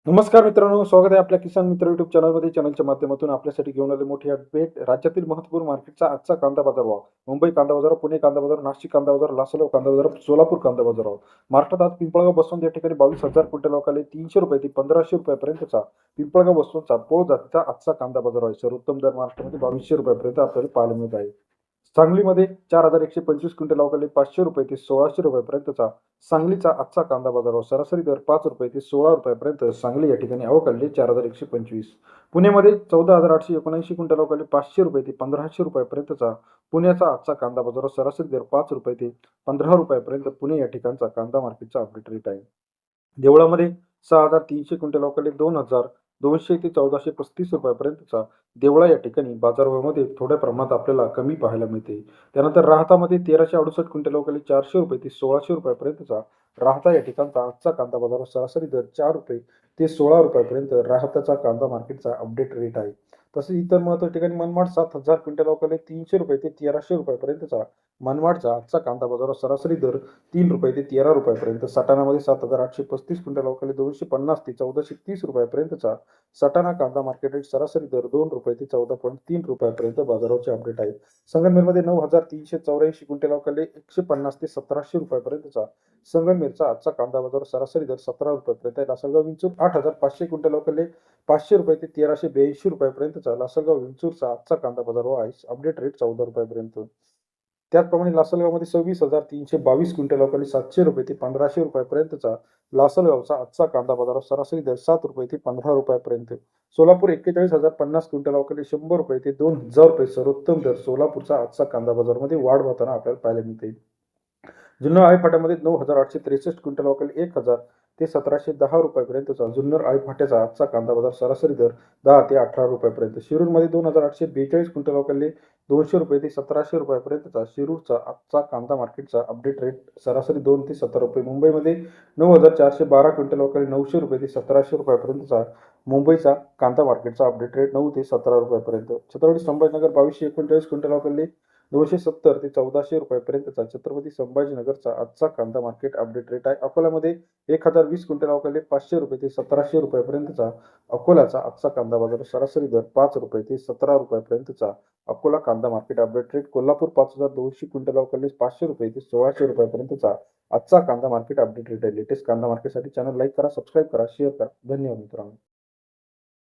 नमस्कार मित्रांनो, स्वागत आहे आपल्या किसान मित्र युट्यूब चॅनलमध्ये. चॅनलच्या माध्यमातून आपल्यासाठी घेऊन आले मोठी अपडेट. राज्यातील महत्त्वपूर्ण मार्केटचा आजचा कांदा बाजार भाव. मुंबई कांदा बाजार, पुणे कांदा बाजार, नाशिक कांदा बाजार, लासलगाव कांदा बाजार, सोलापूर कांदा बाजार भाव. महाराष्ट्रात आज पिंपळगाव बसवंत या ठिकाणी 22,000 क्विंटल अवकाले 300 रुपये ते 1,500 रुपयापर्यंतचा पिंपळगाव बसवंतचा पोळ जातीचा आजचा कांदा बाजार आहे. सर्वोत्तम दर महाराष्ट्रामध्ये 2200 रुपयापर्यंत आपल्याला पाहायला मिळत आहे. सांगलीमध्ये 4,125 क्विंटल अवकाले 500 रुपये ते 1,600 रुपयापर्यंतचा सांगलीचा आजचा कांदा बाजारावर सरासरी दर 5 रुपये ते 16 रुपयापर्यंत सांगली या ठिकाणी अवकाळले 4,125. पुण्यामध्ये 14,879 क्विंटल अवकाले 500 रुपये ते 1,500 रुपयापर्यंतचा पुण्याचा आजचा कांदा बाजारावर सरासरी दर 5 रुपये ते 15 रुपयापर्यंत पुणे या ठिकाणचा कांदा मार्केटचा अपडेट रेट आहे. देवळामध्ये 6,300 क्विंटल अवकाले 2,200 ते 1,435 रुपयापर्यंतचा देवळा या ठिकाणी बाजारभावामध्ये थोड्या प्रमाणात आपल्याला कमी पाहायला मिळते. त्यानंतर राहतामध्ये 1,368 क्विंटल अवकाले 400 रुपये ते 1,600 रुपयापर्यंतचा राहता या ठिकाणचा आजचा कांदा बाजारावर सरासरी दर 4 रुपये ते 16 रुपयापर्यंत राहताचा कांदा मार्केटचा अपडेट रेट आहे. तसेच इतर महत्त्वाच्या ठिकाणी मनमाड 7,000 क्विंटल अवकाले 300 रुपये ते 1,300 रुपयापर्यंतचा मनमाडचा आजचा कांदा बाजारावर सरासरी दर 3 रुपये ते 13 रुपयापर्यंत. सटाणामध्ये 7,835 क्विंटल अवकाले 250 ते 1,430 रुपयापर्यंतचा सटाणा कांदा मार्केट रेट सरासरी दर 2 रुपये ते 14.3 रुपयापर्यंत बाजारावरचे अपडेट आहे. संगमनेरमध्ये 9,384 क्विंटल अवकाले 150 ते 1,700 रुपयापर्यंतचा संगमनेरचा आजचा कांदा बाजार सरासरी दर 17 रुपयापर्यंत आहे. लासलगाव विंचूर 8,500 क्विंटल अवकाले 500 रुपये ते 1,382 रुपयापर्यंतचा लासलगाव विंचूरचा आजचा कांदा बाजार आहे. अपडेट रेट 14 रुपयापर्यंत. त्याचप्रमाणे लासलगावमध्ये 26,322 क्विंटल अवकाले 700 रुपये ते 1,500 रुपयापर्यंतचा लासलगावचा आजचा कांदा बाजारावर सरासरी दर 7 रुपये ते 15 रुपयापर्यंत. सोलापूर 41,050 क्विंटल अवकाले 100 रुपये ते 2,000 रुपये सर्वोत्तम दर सोलापूरचा आजचा कांदा बाजारामध्ये वाढ होताना आपल्याला पाहायला मिळते. जुन्नर आळी फाट्यामध्ये 9,863 क्विंटल अवकाले 1,000 ते 1,710 रुपयापर्यंतचा जुन्नर आळी फाट्याचा आजचा कांदा बाजार सरासरी दर 10 ते 18 रुपयापर्यंत. शिरूरमध्ये 2,842 क्विंटल अवकाले 200 रुपये ते 1,700 रुपयापर्यंतचा शिरूरचा आजचा कांदा मार्केटचा अपडेट रेट सरासरी 2 ते 17 रुपये. मुंबईमध्ये 9,412 क्विंटल अवकाले 900 रुपये ते 1,700 रुपयापर्यंतचा मुंबईचा कांदा मार्केटचा अपडेट रेट 9 ते 17 रुपयापर्यंत. छत्रपती संभाजीनगर 2,239 क्विंटल अवकाले 270 ते 1,400 रुपयापर्यंतचा छत्रपती संभाजीनगरचा आजचा कांदा मार्केट अपडेट रेट आहे. अकोल्यामध्ये 1,020 क्विंटल अवकाले 500 रुपये ते 1,700 रुपयापर्यंतचा अकोल्याचा आजचा कांदा बाजार सरासरी दर 5 रुपये ते 17 रुपयापर्यंतचा अकोला कांदा market update rate. Kolhapur 5,200 quintal अवकाले 500 रुपये ते 1,600 रुपयापर्यंतचा आजचा कांदा मार्केट अपडेट रेट आहे. लेटेस्ट कांदा मार्केटसाठी चॅनल लाईक करा, सबस्क्राईब करा, शेअर करा. धन्यवाद मित्रांनो.